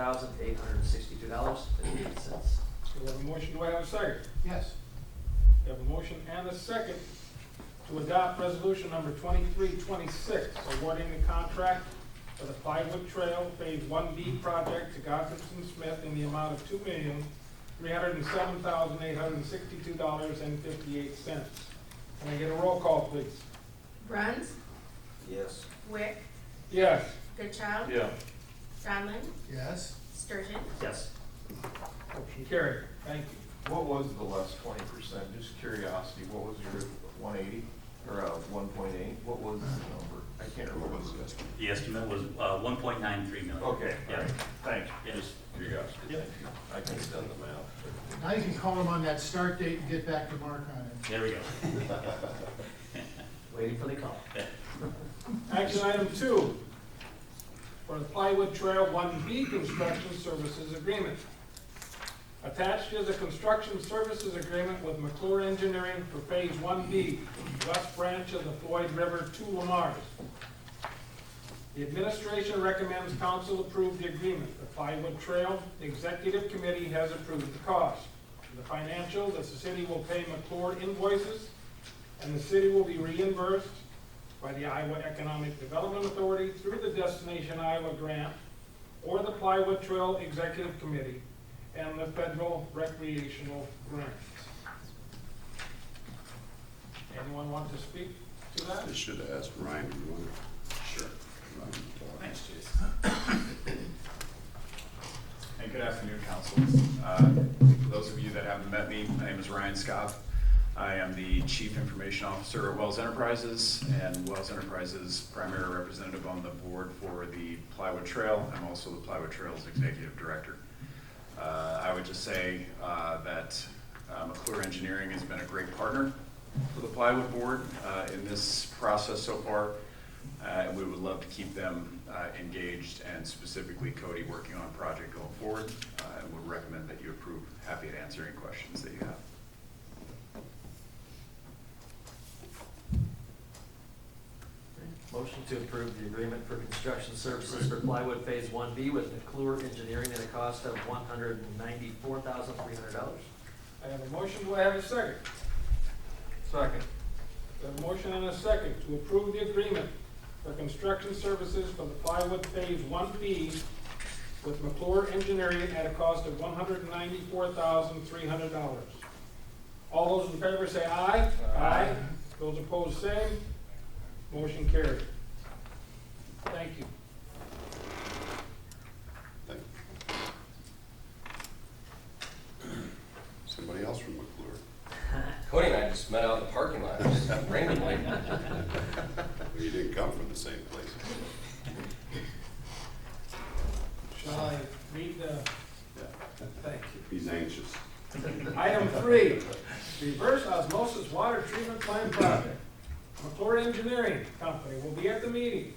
$1,862.58. We have a motion, do I have a second? Yes. We have a motion and a second to adopt resolution number 2326, awarding the contract for the PlyWood Trail Phase 1B project to Godfredson Smith in the amount of $2,307,862.58. Can I get a roll call, please? Bruns, Yes. Wick, Yes. Goodchild, Yeah. Donlin, Yes. Sturgeon. Yes. Motion carried. Thank you. What was the last 20%? Just curiosity, what was your 180 or 1.8? What was the number? I can't remember. What was the estimate? The estimate was 1.93 million. Okay, all Yeah. right, thanks. Yeah. Just curiosity. Yep. Thank you. I could have done the math. Now you can call him on that start date and get back to Mark on it. There we go. Waiting for the call. Action item 2, for the PlyWood Trail 1B Construction Services Agreement. Attached is a construction services agreement with McClure Engineering for Phase 1B, west branch of the Floyd River to Lamar's. The administration recommends council approve the agreement. The PlyWood Trail Executive Committee has approved the cost. The financials, the city will pay McClure invoices, and the city will be reimbursed by the Iowa Economic Development Authority through the Destination Iowa Grant or the PlyWood Trail Executive Committee and the Federal Recreational Grant. Anyone want to speak to that? I should have asked Ryan if you wanted. Sure. Ryan to talk. Thanks, Jason. And good afternoon, council. For those of you that haven't met me, my name is Ryan Scott. I am the Chief Information Officer at Wells Enterprises, and Wells Enterprises' primary representative on the board for the PlyWood Trail. I'm also the PlyWood Trail's Executive Director. I would just say that McClure Engineering has been a great partner for the PlyWood board in this process so far, and we would love to keep them engaged, and specifically Cody working on a project going forward, and would recommend that you approve. Happy to answer any questions that you have. Motion to approve the agreement for construction services for PlyWood Phase 1B with McClure Engineering at a cost of $194,300. I have a motion, do I have a second? Second. I have a motion and a second to approve the agreement for construction services for the PlyWood Phase 1B with McClure Engineering at a cost of $194,300. All those in favor say aye. Aye. Those opposed, same. Motion carried. Thank you. Thank you. Somebody else from McClure. Cody and I just met out in the parking lot, just randomly. Well, you didn't come from the same place. Shall I read the, Yeah. thank you. He's anxious. Item 3, reverse osmosis water treatment plant project. McClure Engineering Company will be at the meeting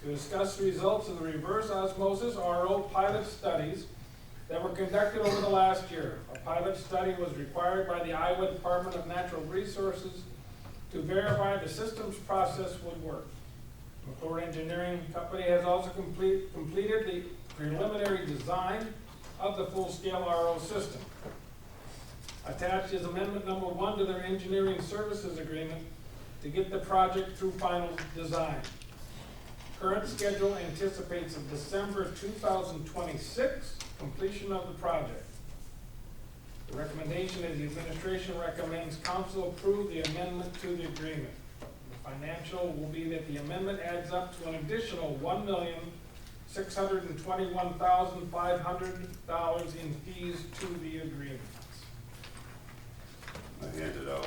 to discuss the results of the reverse osmosis RO pilot studies that were conducted over the last year. A pilot study was required by the Iowa Department of Natural Resources to verify the system's process would work. McClure Engineering Company has also completed the preliminary design of the full-scale RO system. Attached is amendment number 1 to their engineering services agreement to get the project through final design. Current schedule anticipates a December 2026 completion of the project. The recommendation is the administration recommends council approve the amendment to the agreement. The financial will be that the amendment adds up to an additional $1,621,500 in fees to the agreement. I handed out,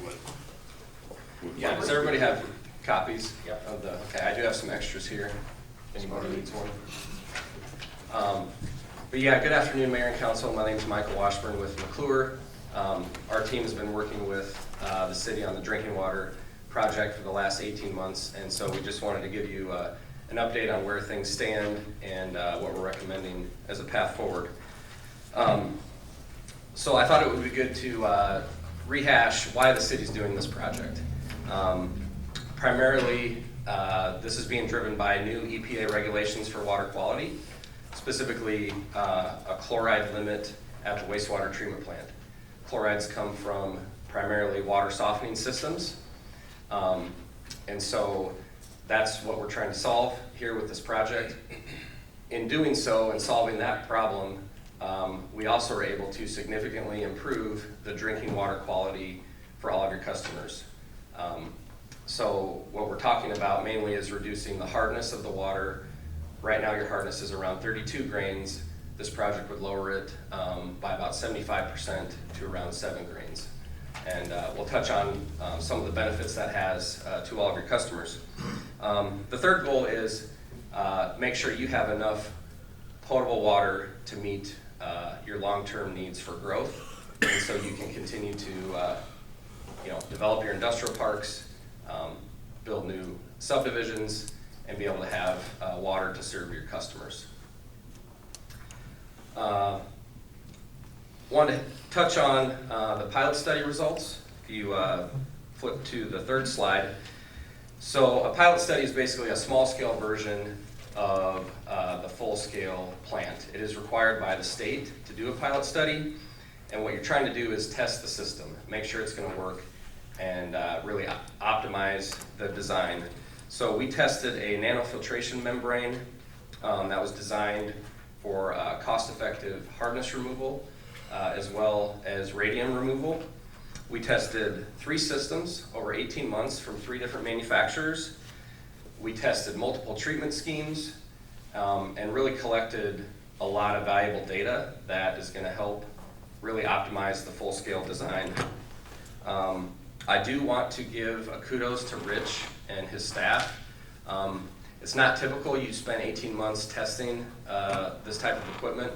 what? Yeah, does everybody have copies of the, okay, I do have some extras here, if anybody needs one. But yeah, good afternoon, Mayor and Council. My name is Michael Washburn with McClure. Our team has been working with the city on the drinking water project for the last 18 months, and so we just wanted to give you an update on where things stand and what we're recommending as a path forward. So I thought it would be good to rehash why the city's doing this project. Primarily, This is being driven by new EPA regulations for water quality, specifically a chloride limit at the wastewater treatment plant. Chlorides come from primarily water softening systems. And so that's what we're trying to solve here with this project. In doing so and solving that problem, we also are able to significantly improve the drinking water quality for all of your customers. So what we're talking about mainly is reducing the hardness of the water. Right now your hardness is around 32 grains. This project would lower it by about 75% to around 7 grains. And we'll touch on some of the benefits that has to all of your customers. The third goal is make sure you have enough potable water to meet your long-term needs for growth, and so you can continue to develop your industrial parks, build new subdivisions, and be able to have water to serve your customers. Want to touch on the pilot study results. If you flip to the third slide. So a pilot study is basically a small-scale version of the full-scale plant. It is required by the state to do a pilot study, and what you're trying to do is test the system, make sure it's going to work, and really optimize the design. So we tested a nanofiltration membrane that was designed for cost-effective hardness removal, as well as radium removal. We tested 3 systems over 18 months from 3 different manufacturers. We tested multiple treatment schemes and really collected a lot of valuable data that is going to help really optimize the full-scale design. I do want to give a kudos to Rich and his staff. It's not typical you spend 18 months testing this type of equipment,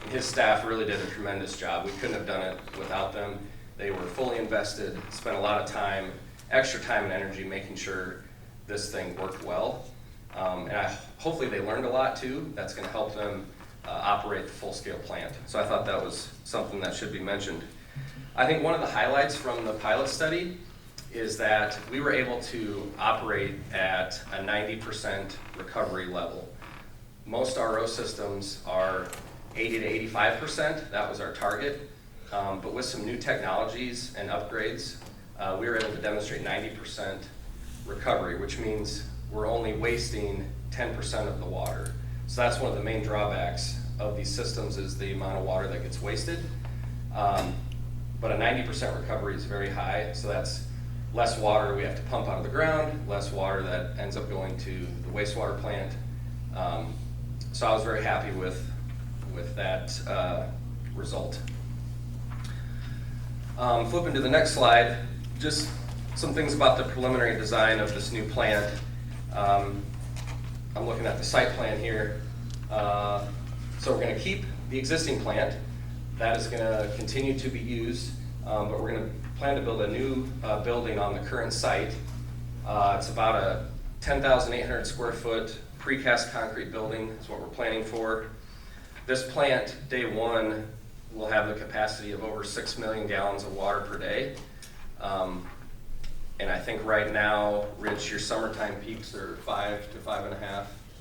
and his staff really did a tremendous job. We couldn't have done it without them. They were fully invested, spent a lot of time, extra time and energy making sure this thing worked well. And hopefully they learned a lot too. That's going to help them operate the full-scale plant. So I thought that was something that should be mentioned. I think one of the highlights from the pilot study is that we were able to operate at a 90% recovery level. Most RO systems are 80 to 85%. That was our target. But with some new technologies and upgrades, we were able to demonstrate 90% recovery, which means we're only wasting 10% of the water. So that's one of the main drawbacks of these systems is the amount of water that gets wasted. But a 90% recovery is very high, so that's less water we have to pump out of the ground, less water that ends up going to the wastewater plant. So I was very happy with that result. Flipping to the next slide, just some things about the preliminary design of this new plant. I'm looking at the site plan here. So we're going to keep the existing plant. That is going to continue to be used, but we're going to plan to build a new building on the current site. It's about a 10,800 square foot precast concrete building is what we're planning for. This plant, day one, will have the capacity of over 6 million gallons of water per day. And I think right now, Rich, your summertime peaks are 5 to 5.5.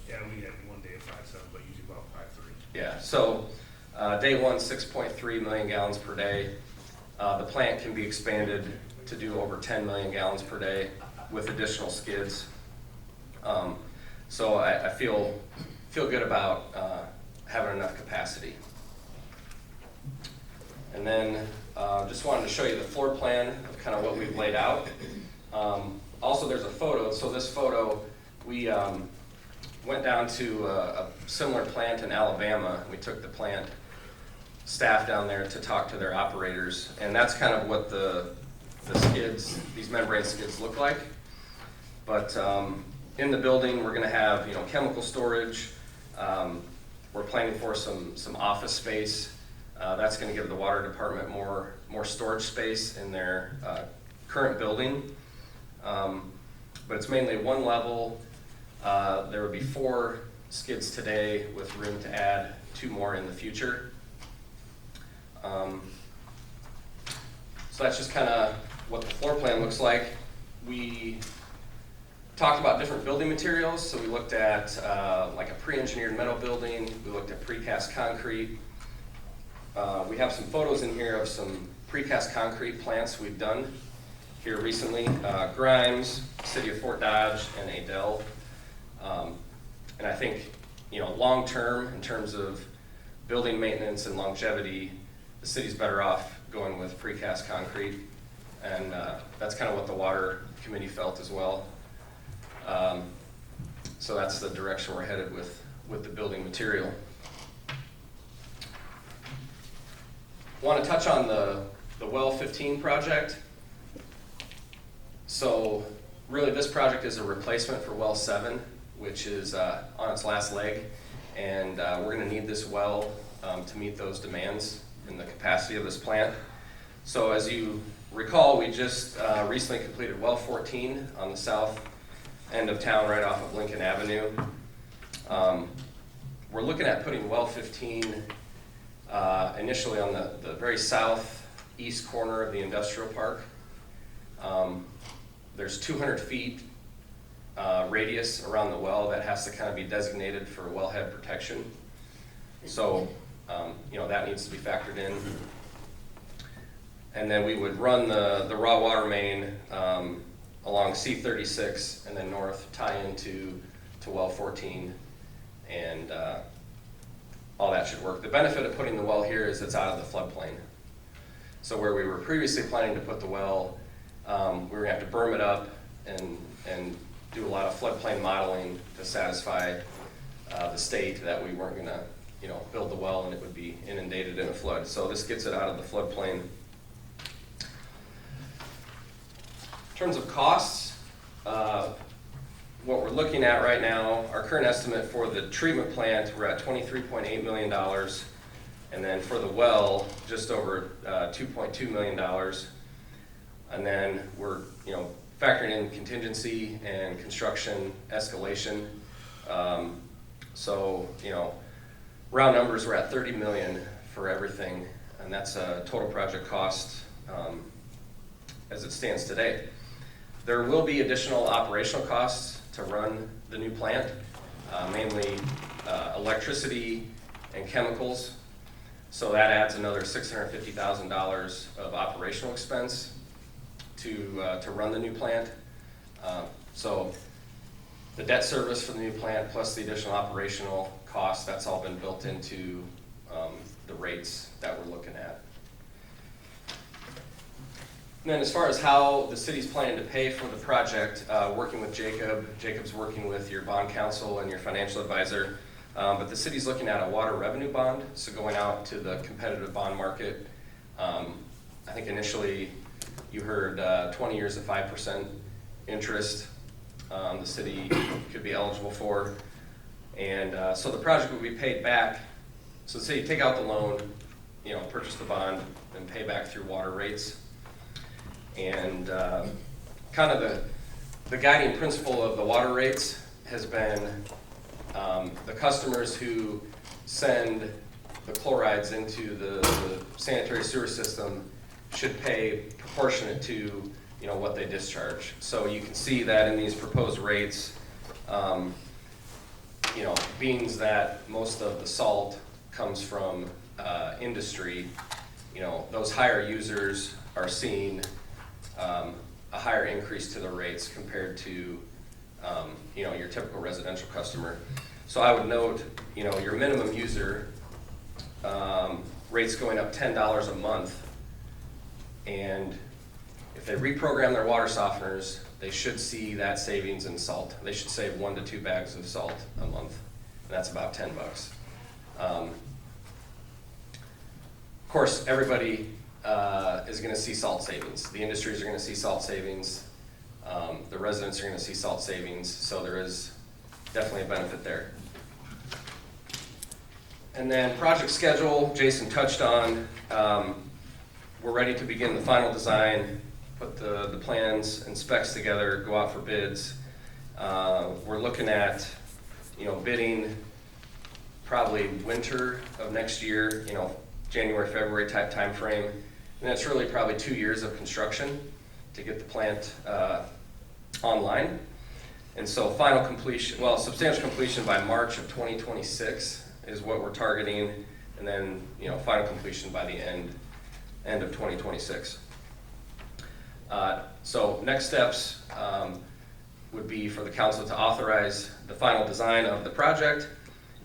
Yeah, we had one day at 5.7, but usually about 5.3. Yeah, so day one, 6.3 million gallons per day. The plant can be expanded to do over 10 million gallons per day with additional skids. So I feel good about having enough capacity. And then just wanted to show you the floor plan of kind of what we've laid out. Also, there's a photo. So this photo, we went down to a similar plant in Alabama. We took the plant staff down there to talk to their operators, and that's kind of what the skids, these membrane skids, look like. But in the building, we're going to have chemical storage. We're planning for some office space. That's going to give the water department more storage space in their current building. But it's mainly one level. There will be 4 skids today with room to add 2 more in the future. So that's just kind of what the floor plan looks like. We talked about different building materials. So we looked at like a pre-engineered metal building. We looked at precast concrete. We have some photos in here of some precast concrete plants we've done here recently. Grimes, City of Fort Dodge, and Adel. And I think, long term, in terms of building maintenance and longevity, the city's better off going with precast concrete. And that's kind of what the water committee felt as well. So that's the direction we're headed with the building material. Want to touch on the Well 15 project. So really this project is a replacement for Well 7, which is on its last leg. And we're going to need this well to meet those demands and the capacity of this plant. So as you recall, we just recently completed Well 14 on the south end of town, right off of Lincoln Avenue. We're looking at putting Well 15 initially on the very southeast corner of the industrial park. There's 200 feet radius around the well that has to kind of be designated for wellhead protection. So, that needs to be factored in. And then we would run the raw water main along C36 and then north, tie into Well 14, and all that should work. The benefit of putting the well here is it's out of the floodplain. So where we were previously planning to put the well, we were going to have to berm it up and do a lot of floodplain modeling to satisfy the state that we weren't going to, build the well and it would be inundated in a flood. So this gets it out of the floodplain. In terms of costs, what we're looking at right now, our current estimate for the treatment plant, we're at $23.8 million. And then for the well, just over $2.2 million. And then we're, factoring in contingency and construction escalation. So, round numbers, we're at $30 million for everything. And that's a total project cost as it stands today. There will be additional operational costs to run the new plant, mainly electricity and chemicals. So that adds another $650,000 of operational expense to run the new plant. So the debt service for the new plant plus the additional operational costs, that's all been built into the rates that we're looking at. And then as far as how the city's planning to pay for the project, working with Jacob's working with your bond counsel and your financial advisor, but the city's looking at a water revenue bond, so going out to the competitive bond market. I think initially you heard 20 years at 5% interest the city could be eligible for. And so the project would be paid back. So say you take out the loan, purchase the bond, and pay back through water rates. And kind of the guiding principle of the water rates has been the customers who send the chlorides into the sanitary sewer system should pay proportionate to what they discharge. So you can see that in these proposed rates, being that most of the salt comes from industry, those higher users are seeing a higher increase to the rates compared to your typical residential customer. So I would note, your minimum user rates going up $10 a month, and if they reprogram their water softeners, they should see that savings in salt. They should save 1 to 2 bags of salt a month, and that's about $10. Of course, everybody is going to see salt savings. The industries are going to see salt savings. The residents are going to see salt savings. So there is definitely a benefit there. And then project schedule, Jason touched on. We're ready to begin the final design, put the plans and specs together, go out for bids. We're looking at, bidding probably winter of next year, January, February type time frame. And that's really probably 2 years of construction to get the plant online. And so final completion, well, substantial completion by March of 2026 is what we're targeting, and then, final completion by the end of 2026. So next steps would be for the council to authorize the final design of the project,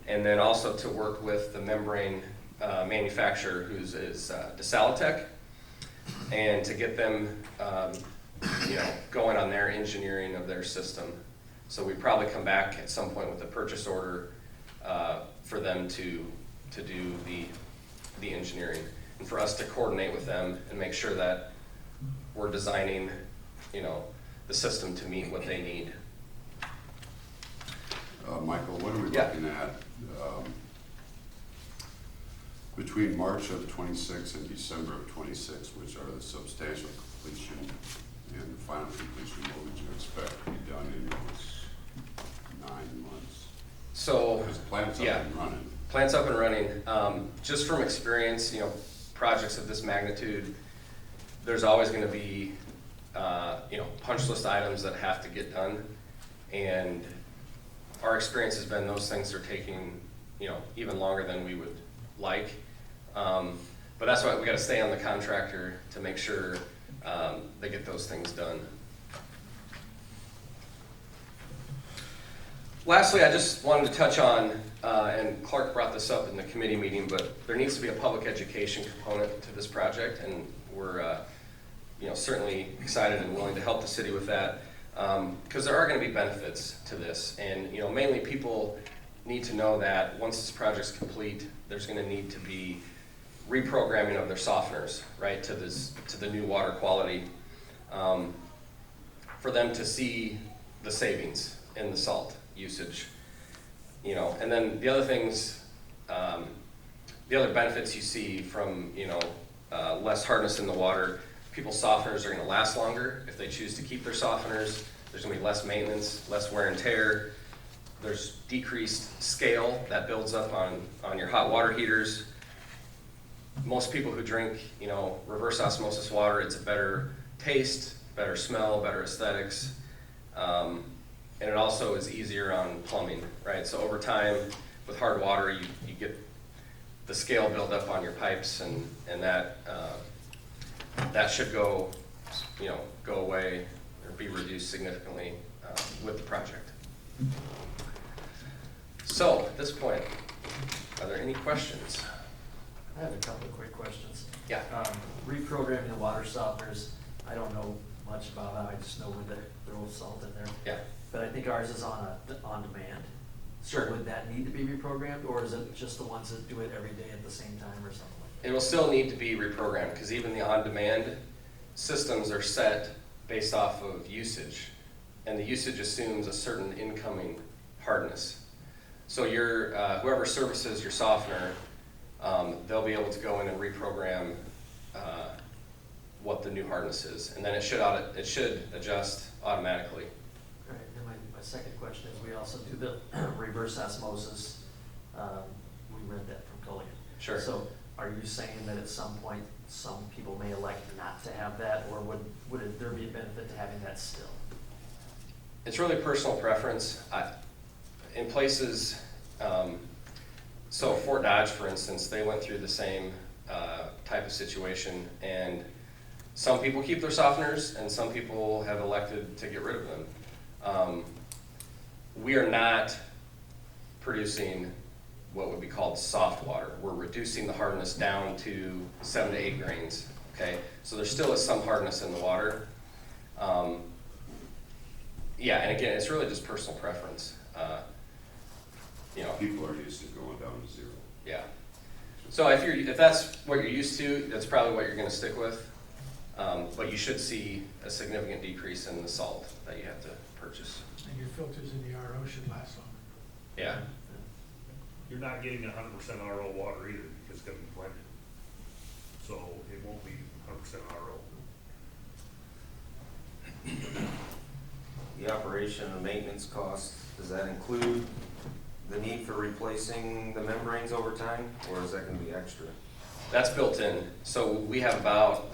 and then also to work with the membrane manufacturer, who's DeSalatech, and to get them going on their engineering of their system. So we'd probably come back at some point with a purchase order for them to do the engineering, and for us to coordinate with them and make sure that we're designing, the system to meet what they need. Michael, what are we Yeah. looking at between March of 26 and December of 26, which are the substantial completion and the final completion? What would you expect to be done in those 9 months? So, Because the plant's up yeah. and running. Plant's up and running. Just from experience, projects of this magnitude, there's always going to be, punch list items that have to get done. And our experience has been those things are taking, even longer than we would like. But that's why we got to stay on the contractor to make sure they get those things done. Lastly, I just wanted to touch on, and Clark brought this up in the committee meeting, but there needs to be a public education component to this project, and we're certainly excited and willing to help the city with that, because there are going to be benefits to this, and mainly people need to know that once this project's complete, there's going to need to be reprogramming of their softeners, right, to the new water quality, for them to see the savings in the salt usage, and then the other things, the other benefits you see from, less hardness in the water. People's softeners are going to last longer if they choose to keep their softeners. There's going to be less maintenance, less wear and tear. There's decreased scale that builds up on your hot water heaters. Most people who drink, reverse osmosis water, it's a better taste, better smell, better aesthetics. And it also is easier on plumbing, right? So over time, with hard water, you get the scale build up on your pipes, and that should go away or be reduced significantly with the project. So at this point, are there any questions? I have a couple of quick questions. Yeah. Reprogramming the water softeners, I don't know much about that, I just know when to throw salt in there. Yeah. But I think ours is on demand. Sure. So would that need to be reprogrammed, or is it just the ones that do it every day at the same time or something like that? It will still need to be reprogrammed, because even the on-demand systems are set based off of usage, and the usage assumes a certain incoming hardness. So your whoever services your softener, they'll be able to go in and reprogram what the new hardness is, and then it should adjust automatically. All right, and my second question is, we also do the reverse osmosis. We read that from Culligan. Sure. So are you saying that at some point, some people may elect not to have that, or would there be a benefit to having that still? It's really personal preference. In places, so Fort Dodge, for instance, they went through the same type of situation, and some people keep their softeners, and some people have elected to get rid of them. We are not producing what would be called soft water. We're reducing the hardness down to 7 to 8 grains, okay? So there still is some hardness in the water. Yeah, and again, it's really just personal preference. People are used to going down to 0. Yeah. So if that's what you're used to, that's probably what you're going to stick with. But you should see a significant decrease in the salt that you have to purchase. And your filters in the RO should last longer. Yeah. You're not getting 100% RO water either, because it's gonna be blended. So it won't be 100% RO. The operation and maintenance cost, does that include the need for replacing the membranes over time, or is that gonna be extra? That's built in. So we have about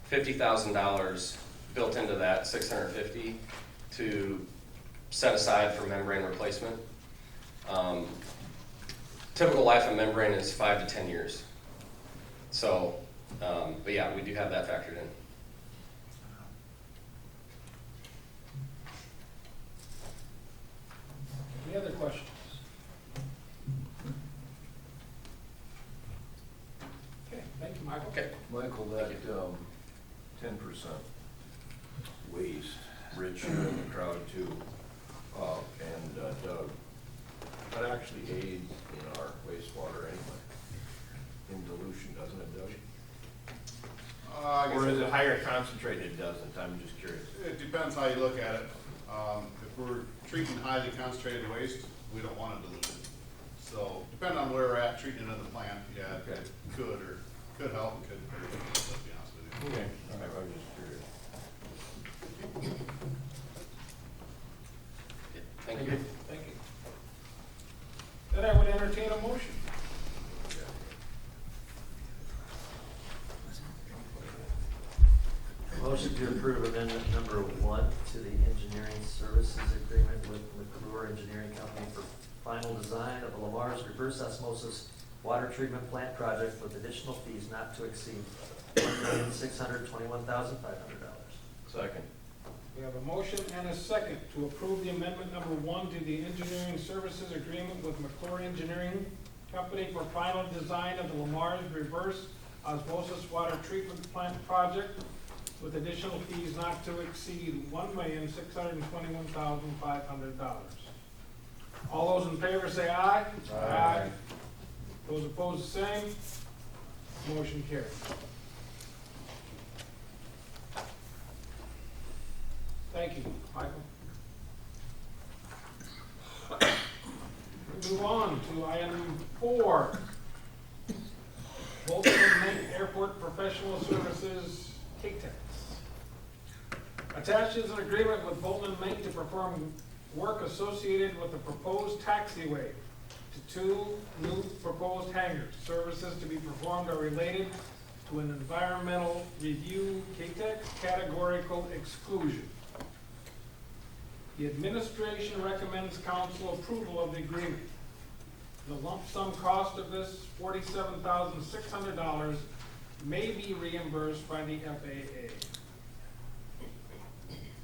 $50,000 built into that $650 to set aside for membrane replacement. Typical life of membrane is 5 to 10 years. So, but yeah, we do have that factored in. Any other questions? Okay, thank you, Michael. Okay. Michael, that, 10% waste, Rich, you're in the crowd too, and Doug, that actually aids in our wastewater anyway, in dilution, doesn't it, Doug? Or is it higher concentrated? It doesn't, I'm just curious. It depends how you look at it. If we're treating highly concentrated waste, we don't want to dilute it. So depending on where we're at, treating it in the plant, yeah, Okay. it could help, and could hurt, let's be honest with you. Okay. All right, I was just curious. Thank you. Thank you. Then I would entertain a motion. Motion to approve amendment number 1 to the engineering services agreement with McClure Engineering Company for final design of Lamar's reverse osmosis water treatment plant project with additional fees not to exceed $1,621,500. Second. We have a motion and a second to approve the amendment number 1 to the engineering services agreement with McClure Engineering Company for final design of the Lamar's reverse osmosis water treatment plant project with additional fees not to exceed $1,621,500. All those in favor say aye. Aye. Those opposed, the same. Motion carries. Thank you, Michael. We move on to item 4. Bolton and Menk Airport Professional Services, CATEX. Attached is an agreement with Bolton and Menk to perform work associated with the proposed taxiway to 2 new proposed hangars. Services to be performed are related to an environmental review, CATEX categorical exclusion. The administration recommends council approval of the agreement. The lump sum cost of this, $47,600, may be reimbursed by the FAA.